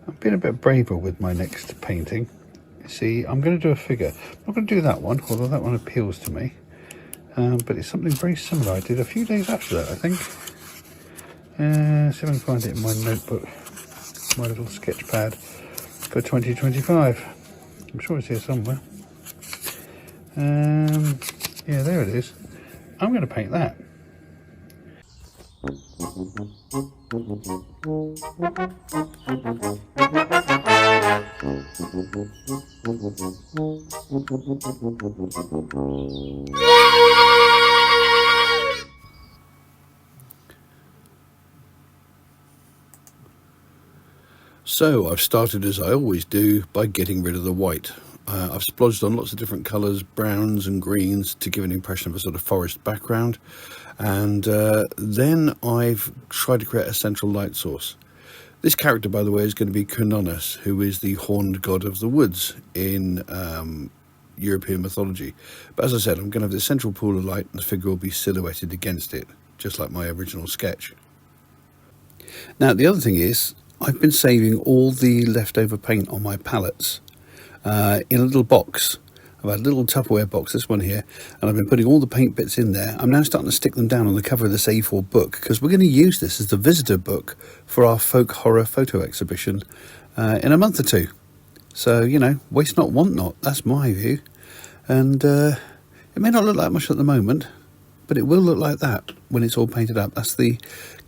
I've been a bit braver with my next painting. See, I'm going to do a figure. I'm not going to do that one, although that one appeals to me. But it's something very similar I did a few days after that, I think. See if I can find it in my notebook, my little sketch pad for 2025. I'm sure it's here somewhere. Yeah, there it is. I'm going to paint that. So I've started, as I always do, by getting rid of the white. I've splodged on lots of different colours, browns and greens, to give an impression of a sort of forest background. And then I've tried to create a central light source. This character, by the way, is going to be Cernunnos, who is the horned god of the woods in European mythology. But as I said, I'm going to have this central pool of light and the figure will be silhouetted against it, just like my original sketch. Now, the other thing is, I've been saving all the leftover paint on my palettes in a little box. I've had a little Tupperware box, this one here, and I've been putting all the paint bits in there. I'm now starting to stick them down on the cover of this A4 book, because we're going to use this as the visitor book for our folk horror photo exhibition in a month or two. So, you know, waste not, want not, that's my view. And it may not look like much at the moment, but it will look like that when it's all painted up. That's the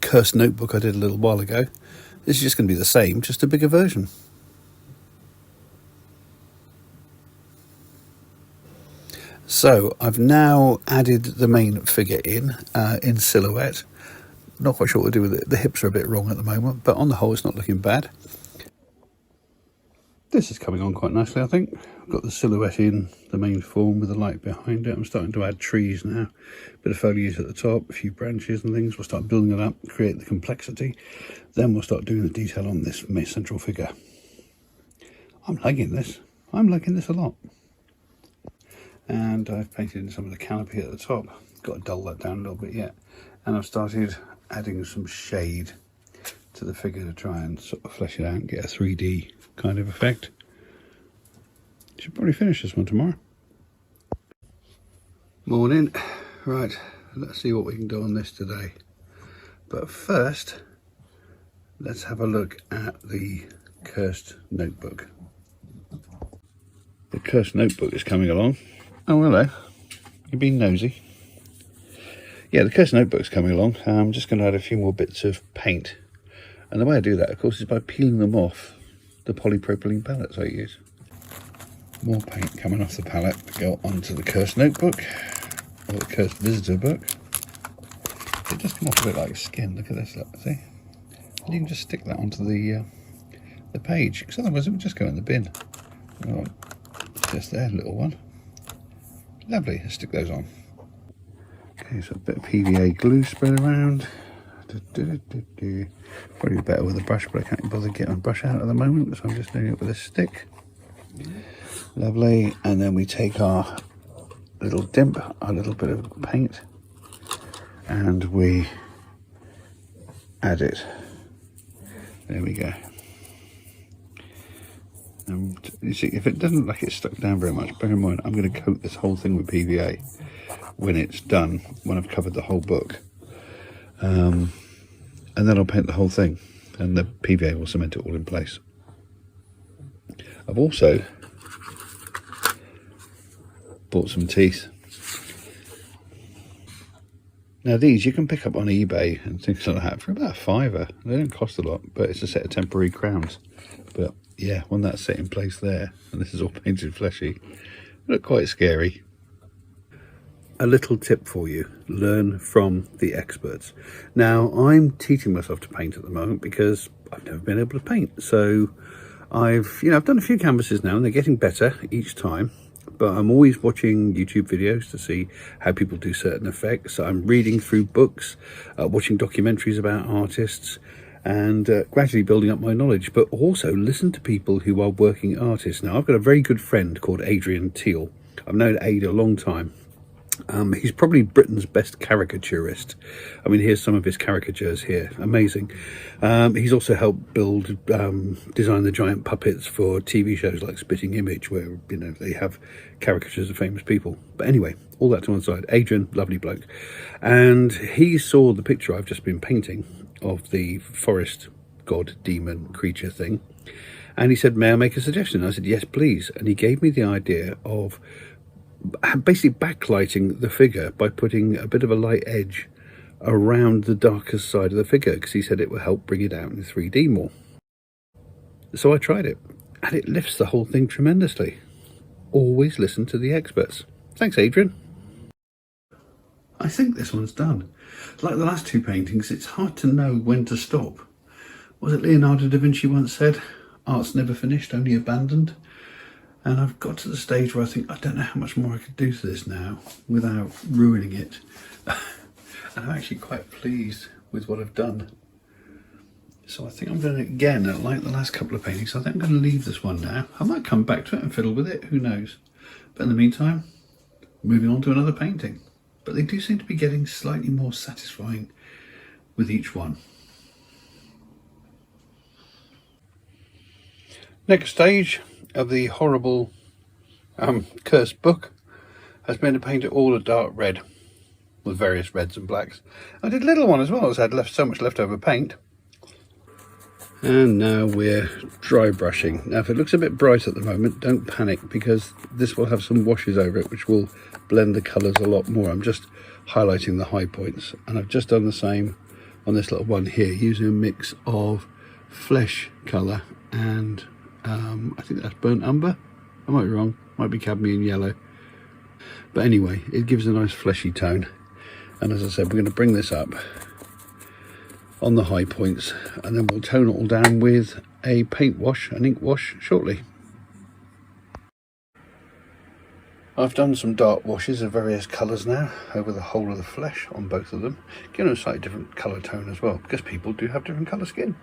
cursed notebook I did a little while ago. This is just going to be the same, just a bigger version. So I've now added the main figure in silhouette. Not quite sure what to do with it. The hips are a bit wrong at the moment, but on the whole it's not looking bad. This is coming on quite nicely, I think. I've got the silhouette in, the main form with the light behind it. I'm starting to add trees now. Bit of foliage at the top, a few branches and things. We'll start building it up, create the complexity. Then we'll start doing the detail on this central figure. I'm liking this. I'm liking this a lot. And I've painted in some of the canopy at the top. Got to dull that down a little bit yet. And I've started adding some shade to the figure to try and sort of flesh it out and get a 3D kind of effect. Should probably finish this one tomorrow. Morning. Right, let's see what we can do on this today. But first, let's have a look at the cursed notebook. The cursed notebook is coming along. Oh, hello. You've been nosy. Yeah, the cursed notebook's coming along. I'm just going to add a few more bits of paint. And the way I do that, of course, is by peeling them off the polypropylene palettes I use. More paint coming off the palette to go onto the cursed notebook, or the cursed visitor book. It does come off a bit like skin. Look at this, look, see? And you can just stick that onto the page, because otherwise it would just go in the bin. Oh, just there, little one. Lovely, let's stick those on. Okay, so a bit of PVA glue spread around. Probably better with a brush, but I can't bother getting a brush out at the moment, so I'm just doing it with a stick. Lovely, and then we take our little dimp, our little bit of paint, and we add it. There we go. And you see, if it doesn't look like it's stuck down very much, bear in mind I'm going to coat this whole thing with PVA when it's done, when I've covered the whole book. And then I'll paint the whole thing, and the PVA will cement it all in place. I've also bought some teeth. Now these you can pick up on eBay and things like that for about £5. They don't cost a lot, but it's a set of temporary crowns. But yeah, when that's set in place there, and this is all painted fleshy, look quite scary. A little tip for you: learn from the experts. Now I'm teaching myself to paint at the moment because I've never been able to paint. So I've done a few canvases now, and they're getting better each time. But I'm always watching YouTube videos to see how people do certain effects. I'm reading through books, watching documentaries about artists, and gradually building up my knowledge, but also listen to people who are working artists. Now, I've got a very good friend called Adrian Teal. I've known Ada a long time, He's probably Britain's best caricaturist. I mean, here's some of his caricatures here. Amazing. He's also helped design the giant puppets for TV shows like Spitting Image, where, you know, they have caricatures of famous people. But anyway, all that to one side. Adrian, lovely bloke. And he saw the picture I've just been painting of the forest god, demon, creature thing. And he said, may I make a suggestion? I said, yes, please. And he gave me the idea of basically backlighting the figure by putting a bit of a light edge around the darkest side of the figure, because he said it will help bring it out in 3D more. So I tried it, and it lifts the whole thing tremendously. Always listen to the experts. Thanks, Adrian. I think this one's done. Like the last two paintings, it's hard to know when to stop. Was it Leonardo da Vinci once said, art's never finished, only abandoned? And I've got to the stage where I think, I don't know how much more I could do to this now without ruining it. And I'm actually quite pleased with what I've done. So I think I'm going to, again, like the last couple of paintings, I think I'm going to leave this one now. I might come back to it and fiddle with it, who knows. But in the meantime, moving on to another painting. But they do seem to be getting slightly more satisfying with each one. Next stage of the horrible cursed book has been to paint it all a dark red with various reds and blacks. I did a little one as well, as I had so much leftover paint. And now we're dry brushing. Now if it looks a bit bright at the moment, don't panic, because this will have some washes over it which will blend the colours a lot more. I'm just highlighting the high points, and I've just done the same on this little one here, using a mix of flesh colour and I think that's burnt umber. I might be wrong, might be cadmium yellow. But anyway, it gives a nice fleshy tone. And as I said, we're going to bring this up on the high points, and then we'll tone it all down with a paint wash, an ink wash, shortly. I've done some dark washes of various colours now over the whole of the flesh on both of them, giving them a slightly different colour tone as well, because people do have different colour skin.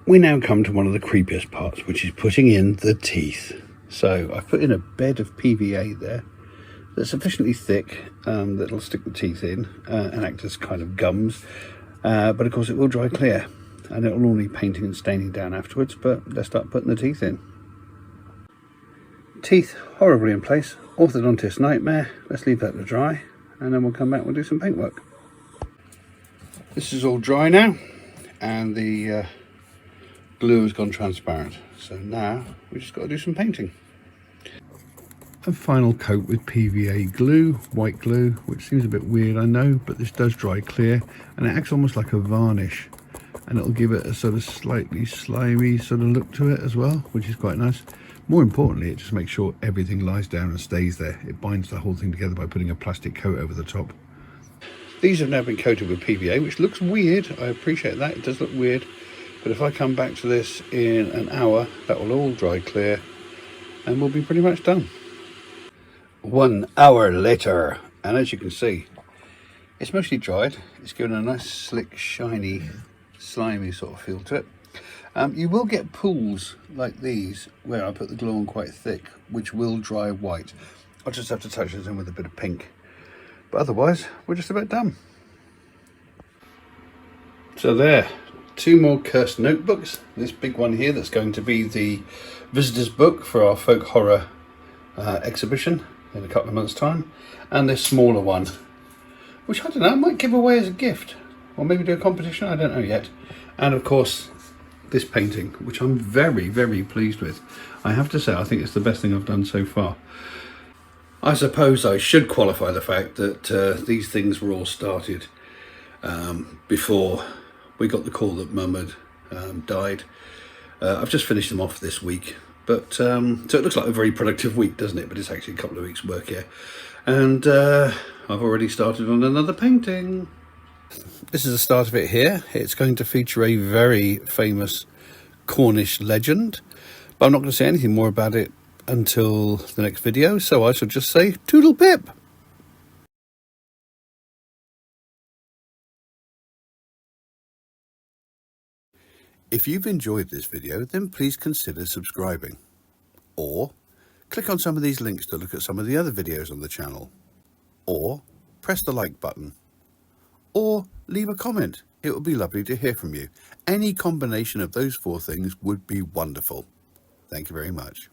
We now come to one of the creepiest parts, which is putting in the teeth. So I've put in a bed of PVA there that's sufficiently thick that it'll stick the teeth in and act as kind of gums. But of course it will dry clear, and it'll all need painting and staining down afterwards, but let's start putting the teeth in. Teeth horribly in place, orthodontist nightmare. Let's leave that to dry, and then we'll come back and we'll do some paintwork. This is all dry now, and the glue has gone transparent, so now we just got to do some painting. A final coat with PVA glue, white glue, which seems a bit weird, I know, but this does dry clear, and it acts almost like a varnish, and it'll give it a sort of slightly slimy sort of look to it as well, which is quite nice. More importantly, it just makes sure everything lies down and stays there. It binds the whole thing together by putting a plastic coat over the top. These have now been coated with PVA, which looks weird. I appreciate that, it does look weird. But if I come back to this in an hour, that will all dry clear and we'll be pretty much done. 1 hour later, and as you can see, it's mostly dried. It's given a nice slick, shiny, slimy sort of feel to it. You will get pools like these where I put the glue on quite thick, which will dry white. I'll just have to touch this in with a bit of pink. But otherwise, we're just about done. So there. 2 more cursed notebooks. This big one here that's going to be the visitors book for our folk horror exhibition in a couple of months' time, and this smaller one, which I don't know, I might give away as a gift, or maybe do a competition, I don't know yet. And of course this painting, which I'm very, very pleased with. I have to say, I think it's the best thing I've done so far. I suppose I should qualify the fact that these things were all started before we got the call that Mum had died. I've just finished them off this week, but so it looks like a very productive week, doesn't it? But it's actually a couple of weeks' work here, and I've already started on another painting. This is the start of it here. It's going to feature a very famous Cornish legend, but I'm not going to say anything more about it until the next video, so I shall just say Toodle Pip. If you've enjoyed this video, then please consider subscribing, or click on some of these links to look at some of the other videos on the channel. or press the like button, or leave a comment. It would be lovely to hear from you. Any combination of those 4 things would be wonderful. Thank you very much.